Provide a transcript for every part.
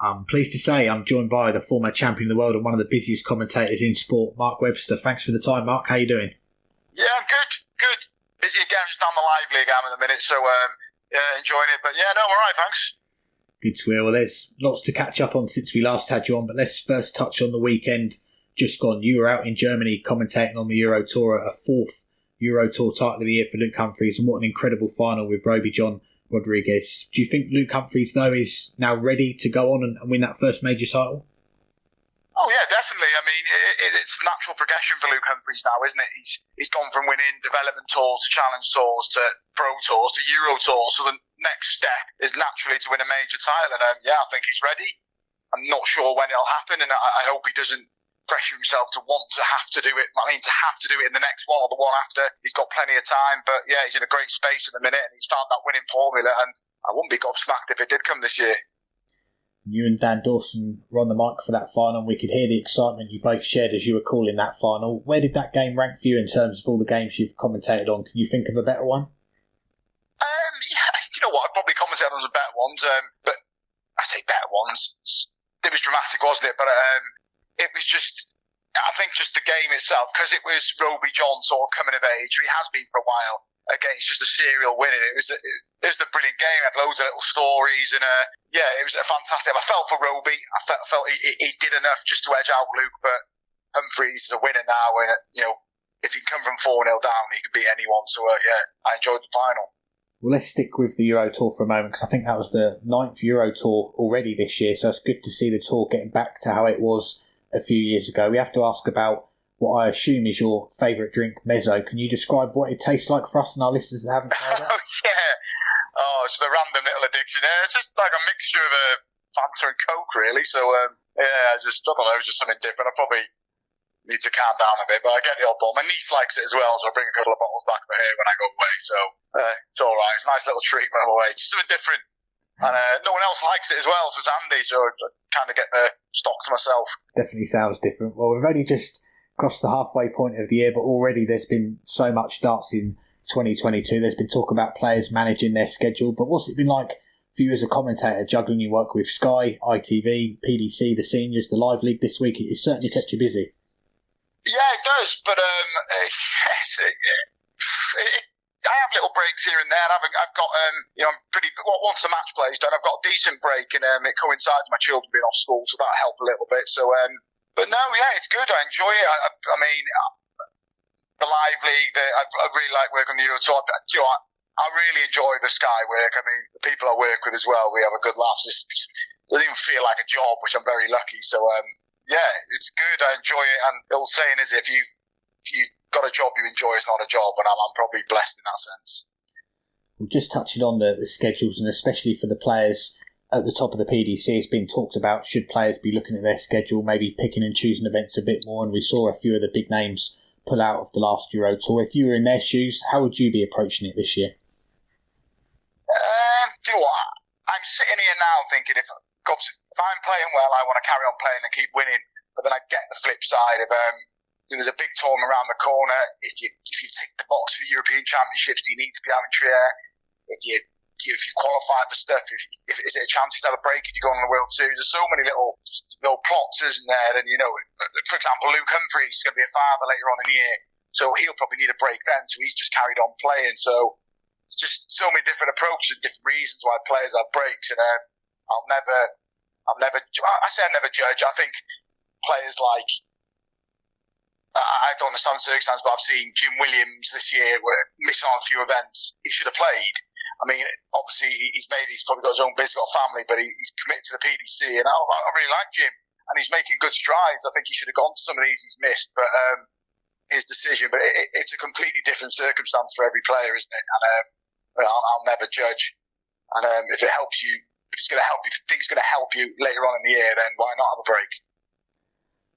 I'm pleased to say I'm joined by the former champion of the world and one of the busiest commentators in sport, Mark Webster. Thanks for the time, Mark. How are you doing? Yeah, I'm good. Busy again, just on the lively again at the minute, so enjoying it. But yeah, no, I'm all right, thanks. Good to hear. Well, there's lots to catch up on since we last had you on, but let's first touch on the weekend just gone. You were out in Germany commentating on the Euro Tour, a fourth Euro Tour title of the year for Luke Humphries, and what an incredible final with Roby John Rodriguez. Do you think Luke Humphries, though, is now ready to go on and win that first major title? Oh yeah, definitely. I mean, it's natural progression for Luke Humphries now, isn't it? He's gone from winning development tours to challenge tours to pro tours to Euro tours. So the next step is naturally to win a major title. And yeah, I think he's ready. I'm not sure when it'll happen, and I hope he doesn't pressure himself to want to have to do it. I mean, to have to do it in the next one or the one after. He's got plenty of time, but yeah, he's in a great space at the minute, and he's found that winning formula. And I wouldn't be gobsmacked if it did come this year. You and Dan Dawson were on the mic for that final, and we could hear the excitement you both shared as you were calling that final. Where did that game rank for you in terms of all the games you've commentated on? Can you think of a better one? Yeah, you know what? I've probably commentated on some better ones, but I say better ones. It was dramatic, wasn't it? But it was just, I think just the game itself, because it was Roby John sort of coming of age, he has been for a while. Again, it's just a serial winning. It was a brilliant game. It had loads of little stories, and yeah, it was fantastic. I felt for Roby. I felt he did enough just to edge out Luke, but Humphries is a winner now, and if he can come from 4-0 down, he could beat anyone. So yeah, I enjoyed the final. Well, let's stick with the Euro Tour for a moment, because I think that was the 9th Euro Tour already this year, so it's good to see the tour getting back to how it was a few years ago. We have to ask about what I assume is your favourite drink, mezzo. Can you describe what it tastes like for us and our listeners that haven't tried it? Oh, yeah. Oh, it's a random little addiction. Yeah, it's just like a mixture of Fanta and Coke, really. So, yeah, I don't know, it's just something different. I probably need to calm down a bit, but I get the odd ball. My niece likes it as well, so I bring a couple of bottles back for her when I go away. So, it's all right. It's a nice little treat when I'm away. Just something different. And no one else likes it as well, so it's handy. So I kind of get the stock to myself. Definitely sounds different. Well, we've only just crossed the halfway point of the year, but already there's been so much darts in 2022. There's been talk about players managing their schedule, but what's it been like for you as a commentator, juggling your work with Sky, ITV, PDC, the seniors, the Live League this week? It's certainly kept you busy. Yeah, it does, but I have little breaks here and there. I've got I'm pretty. Once the match play's done, I've got a decent break, and it coincides with my children being off school, so that'll help a little bit. So, but no, yeah, it's good. I enjoy it. I mean, the Live League. I really like working on the Euro Tour. I really enjoy the Sky work. I mean, the people I work with as well. We have a good laugh. It doesn't even feel like a job, which I'm very lucky. So, yeah, it's good. I enjoy it. And the old saying is, if you've got a job you enjoy, it's not a job, and I'm probably blessed in that sense. Well, just touching on the schedules, and especially for the players at the top of the PDC, it's been talked about, should players be looking at their schedule, maybe picking and choosing events a bit more, and we saw a few of the big names pull out of the last Euro Tour. If you were in their shoes, how would you be approaching it this year? Do you know what? I'm sitting here now thinking, if I'm playing well, I want to carry on playing and keep winning, but then I get the flip side of there's a big tournament around the corner. If you tick the box for the European Championships, do you need to be having Trier? If you qualify for stuff, is it a chance to have a break if you go on the World Series? There's so many little plots, isn't there? And for example, Luke Humphries is going to be a father later on in the year, so he'll probably need a break then. So he's just carried on playing. So it's just so many different approaches and different reasons why players have breaks. And I'll never judge. I think players like, I don't understand the circumstances, but I've seen Jim Williams this year missing on a few events. He should have played. I mean, obviously he's probably got his own business, got a family, but he's committed to the PDC, and I really like Jim, and he's making good strides. I think he should have gone to some of these he's missed, but his decision. But it's a completely different circumstance for every player, isn't it? And I'll never judge. And if it helps you, if it's going to help you, if you think it's going to help you later on in the year, then why not have a break?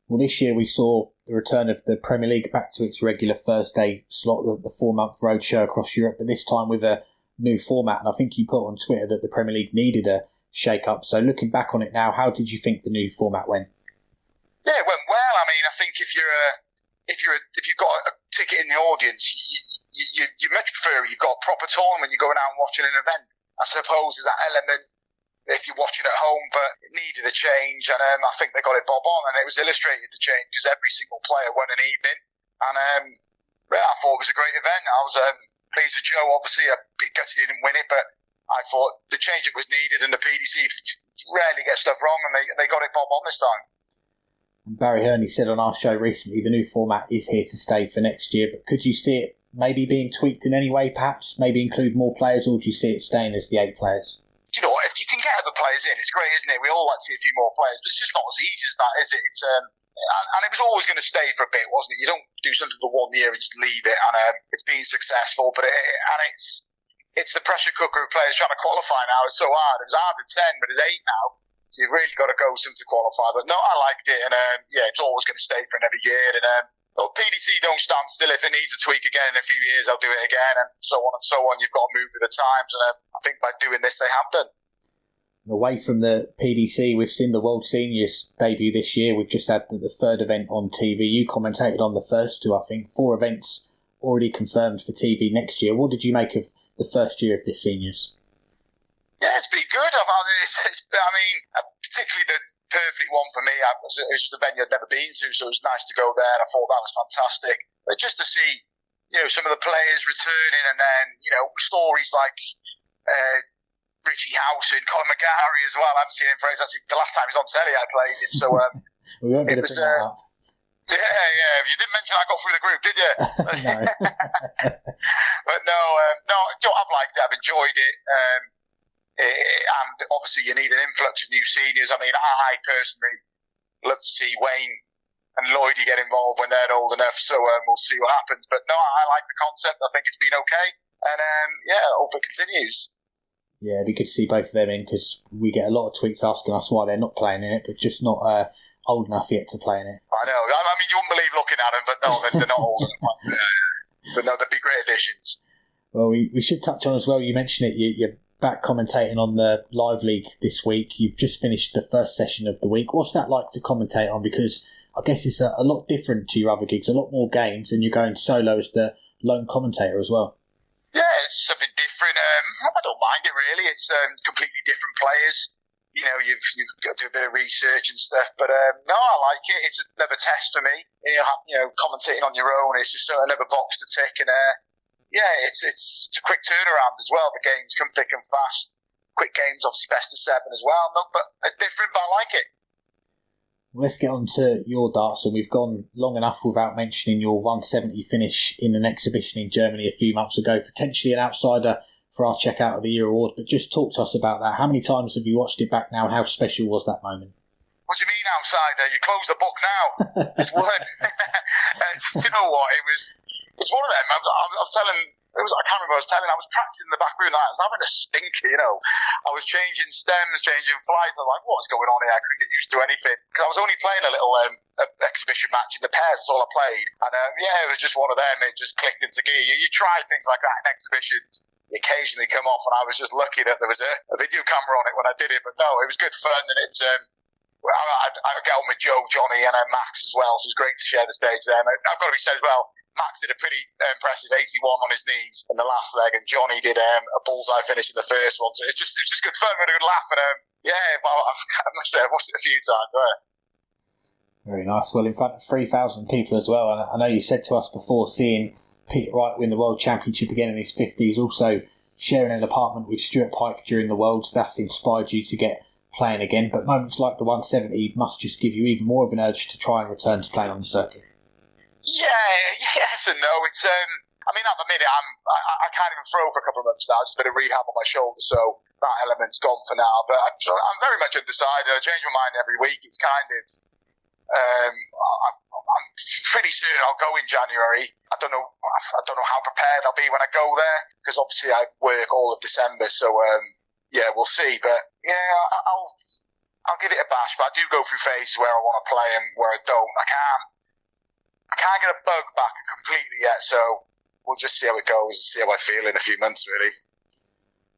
Well, this year we saw the return of the Premier League back to its regular Thursday slot, the 4-month roadshow across Europe, but this time with a new format. And I think you put on Twitter that the Premier League needed a shake-up. So looking back on it now, how did you think the new format went? Yeah, it went well. I mean, I think if you've got a ticket in the audience, you much prefer you've got a proper tournament. You're going out and watching an event. I suppose there's that element if you're watching at home, but it needed a change, and I think they got it bob on, and it was illustrated the change because every single player won an evening, and yeah, I thought it was a great event. I was pleased with Joe, obviously, a bit gutted he didn't win it, but I thought the change that was needed, and the PDC rarely get stuff wrong, and they got it bob on this time. Barry Herney said on our show recently the new format is here to stay for next year, but could you see it maybe being tweaked in any way, perhaps? Maybe include more players, or do you see it staying as the 8 players? You know, if you can get other players in, it's great, isn't it? We all like to see a few more players, but it's just not as easy as that, is it? It's and it was always going to stay for a bit, wasn't it? You don't do something for 1 year and just leave it, and it's been successful, but it's the pressure cooker of players trying to qualify now. It's so hard. It was hard at 10, but it's 8 now, so you've really got to go some to qualify. But no, I liked it, and yeah, it's always going to stay for another year, and well, PDC don't stand still. If it needs a tweak again in a few years, I'll do it again, and so on and so on. You've got to move with the times, and I think by doing this, they have done. Away from the PDC, we've seen the World Seniors debut this year. We've just had the third event on TV. You commentated on the first 2, I think. 4 events already confirmed for TV next year. What did you make of the first year of the Seniors? Yeah, it's been good. I mean, particularly the perfect one for me. It was just a venue I'd never been to, so it was nice to go there. And I thought that was fantastic. But just to see, you know, some of the players returning, and then, you know, stories like Richie House and Colin McGarry as well. I haven't seen him for ages. The last time he was on telly, I played him. So we won't get to bring that up. Yeah. You didn't mention I got through the group, did you? No. But no, I've liked it. I've enjoyed it. And obviously you need an influx of new seniors. I mean, I personally love to see Wayne and Lloydie get involved when they're old enough, so we'll see what happens. But no, I like the concept. I think it's been okay, and yeah, I hope it continues. Yeah, it'd be good to see both of them in, because we get a lot of tweets asking us why they're not playing in it, but just not old enough yet to play in it. I know. I mean, you wouldn't believe looking at them, but no, they're not old enough. But no, they'd be great additions. Well, we should touch on as well, you mentioned it, you're back commentating on the Live League this week. You've just finished the first session of the week. What's that like to commentate on? Because I guess it's a lot different to your other gigs, a lot more games, and you're going solo as the lone commentator as well. Yeah, it's something different. I don't mind it really. It's completely different players. You know, you've got to do a bit of research and stuff. But no, I like it. It's another test for me. You know, commentating on your own, it's just another box to tick. And yeah, it's a quick turnaround as well. The games come thick and fast. Quick games, obviously best of 7 as well. No, but it's different, but I like it. Well, let's get on to your darts, and we've gone long enough without mentioning your 170 finish in an exhibition in Germany a few months ago. Potentially an outsider for our Checkout of the Year award, but just talk to us about that. How many times have you watched it back now, and how special was that moment? What do you mean outsider? You close the book now. It's one. Do you know what? It's one of them. I'm telling. I can't remember what I was telling. I was practicing in the back room. I was having a stinker, you know. I was changing stems, changing flights. I was like, what's going on here? I couldn't get used to anything. Because I was only playing a little exhibition match in the pairs. That's all I played. And yeah, it was just one of them. It just clicked into gear. You try things like that in exhibitions. You occasionally come off, and I was just lucky that there was a video camera on it when I did it. But no, it was good fun. And it was... I get on with Joe, Johnny, and Max as well, so it was great to share the stage there. And I've got to be said as well, Max did a pretty impressive 81 on his knees in the last leg, and Johnny did a bullseye finish in the first one. So it's just good fun. We had a good laugh, and yeah, I must say I've watched it a few times. Very nice. Well, in front of 3,000 people as well. And I know you said to us before, seeing Peter Wright win the World Championship again in his 50s, also sharing an apartment with Stuart Pike during the Worlds, that's inspired you to get playing again. But moments like the 170 must just give you even more of an urge to try and return to playing on the circuit. Yeah, yes and no. It's I mean, at the minute I can't even throw for a couple of months now. Just a bit of rehab on my shoulder, so that element's gone for now. But I'm very much undecided. I change my mind every week. It's kind of I'm pretty certain I'll go in January. I don't know how prepared I'll be when I go there, because obviously I work all of December. So yeah, we'll see. But yeah, I'll give it a bash. But I do go through phases where I want to play and where I don't. I can't get a bug back completely yet, so we'll just see how it goes and see how I feel in a few months, really.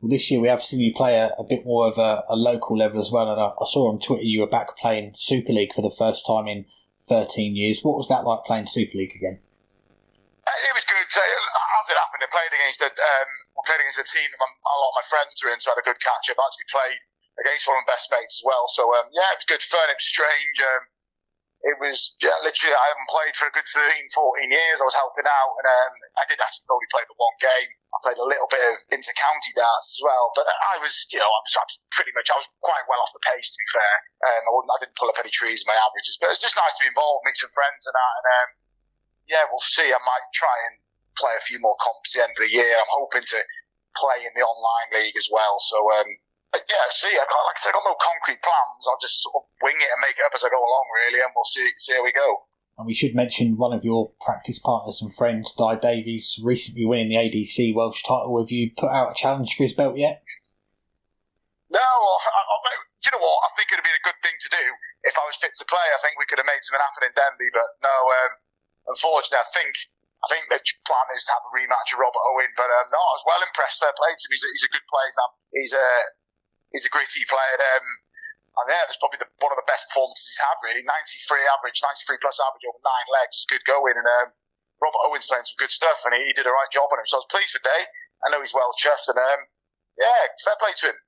Well, this year we have seen you play a bit more of a local level as well, and I saw on Twitter you were back playing Super League for the first time in 13 years. What was that like, playing Super League again? It was good. As it happened, I played against a team that a lot of my friends were in, so I had a good catch-up. I actually played against one of my best mates as well. So, yeah, it was good fun. It was strange. It was literally, I haven't played for a good 13, 14 years. I was helping out, and I did actually only play the one game. I played a little bit of inter-county darts as well, but I was quite well off the pace, to be fair. I didn't pull up any trees in my averages, but it's just nice to be involved, meet some friends and that, and yeah, we'll see. I might try and play a few more comps at the end of the year. I'm hoping to play in the online league as well, so yeah, see, like I said, I've got no concrete plans. I'll just sort of wing it and make it up as I go along, really, and we'll see how we go. And we should mention one of your practice partners and friends, Di Davies, recently winning the ADC Welsh title. Have you put out a challenge for his belt yet? No, do you know what? I think it would have been a good thing to do if I was fit to play. I think we could have made something happen in Denby, but no, unfortunately, I think the plan is to have a rematch with Robert Owen. But no, I was well impressed. Fair play to him. He's a good player. He's a gritty player. And yeah, that's probably one of the best performances he's had, really. 93 plus average over 9 legs. It's good going. And Robert Owen's playing some good stuff, and he did a right job on him. So I was pleased for Day. I know he's well chuffed. And yeah, fair play to him.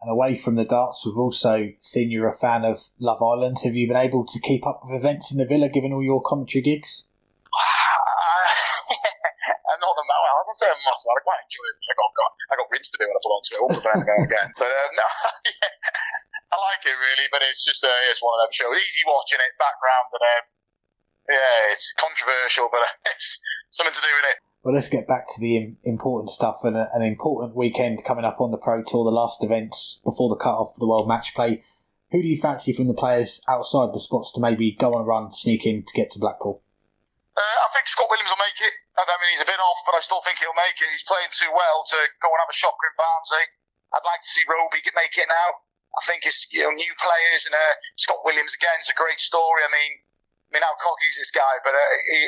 And away from the darts, we've also seen you're a fan of Love Island. Have you been able to keep up with events in the Villa, given all your commentary gigs? I'm not the man. I wouldn't say I'm massive. I quite enjoy it. I got rinsed to do when I belong to it. I won't prepare again. But no, yeah, I like it really. But it's just it's one of them shows. Easy watching it, background, and yeah, it's controversial, but it's something to do with it. Well, let's get back to the important stuff and an important weekend coming up on the Pro Tour, the last events before the cut-off for the World Match Play. Who do you fancy from the players outside the spots to maybe go on a run, sneak in to get to Blackpool? I think Scott Williams will make it. I mean, he's a bit off, but I still think he'll make it. He's playing too well to go and have a shocker in Barnsley. I'd like to see Roby make it now. I think it's new players, and Scott Williams again is a great story. I mean how cocky is this guy? But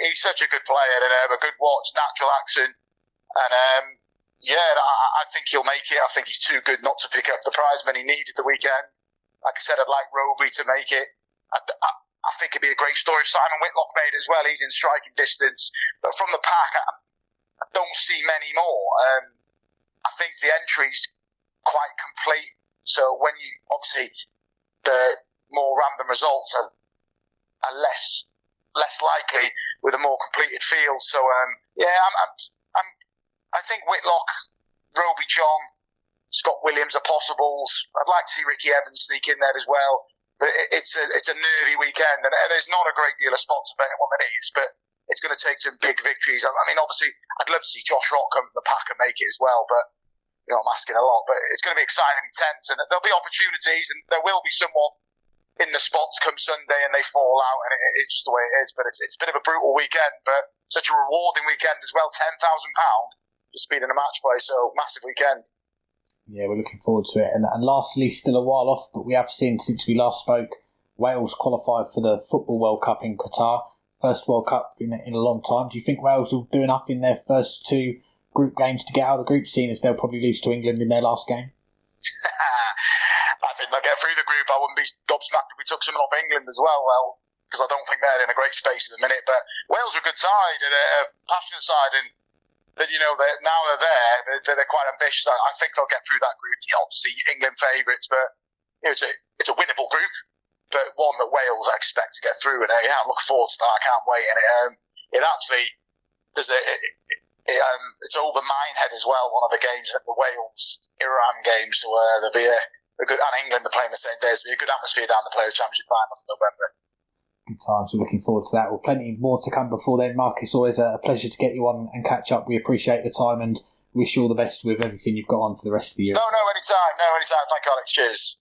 he's such a good player and a good watch, natural accent, and yeah, I think he'll make it. I think he's too good not to pick up the prize money needed the weekend. Like I said, I'd like Roby to make it. I think it'd be a great story if Simon Whitlock made it as well. He's in striking distance. But from the pack, I don't see many more. I think the entry's quite complete. So when you, obviously, the more random results are less likely with a more completed field. So, yeah, I think Whitlock, Roby John, Scott Williams are possibles. I'd like to see Ricky Evans sneak in there as well. But it's a nervy weekend, and there's not a great deal of spots about what it is, but it's going to take some big victories. I mean, obviously, I'd love to see Josh Rock come from the pack and make it as well, but I'm asking a lot. But it's going to be exciting and intense, and there'll be opportunities, and there will be someone in the spots come Sunday and they fall out, and it's just the way it is. But it's a bit of a brutal weekend, but such a rewarding weekend as well. £10,000 just being in a match play, so massive weekend. Yeah, we're looking forward to it. And lastly, still a while off, but we have seen since we last spoke, Wales qualified for the Football World Cup in Qatar. First World Cup in a long time. Do you think Wales will do enough in their first 2 group games to get out of the group, seeing as they'll probably lose to England in their last game? I think they'll get through the group. I wouldn't be gobsmacked if we took someone off England as well, because I don't think they're in a great space at the minute. But Wales are a good side and a passionate side, and that now they're there, they're quite ambitious. I think they'll get through that group. Obviously, England favourites, but it's a winnable group, but one that Wales I expect to get through. And I look forward to that. I can't wait. And it actually it's over Minehead as well. One of the games at the Wales-Iran game, so there'll be a good, and England are playing the same day. So there'll be a good atmosphere down the Players' Championship finals in November. Good times. We're looking forward to that. Well, plenty more to come before then, Mark. It's always a pleasure to get you on and catch up. We appreciate the time and wish you all the best with everything you've got on for the rest of the year. No, anytime. Thank you, Alex. Cheers.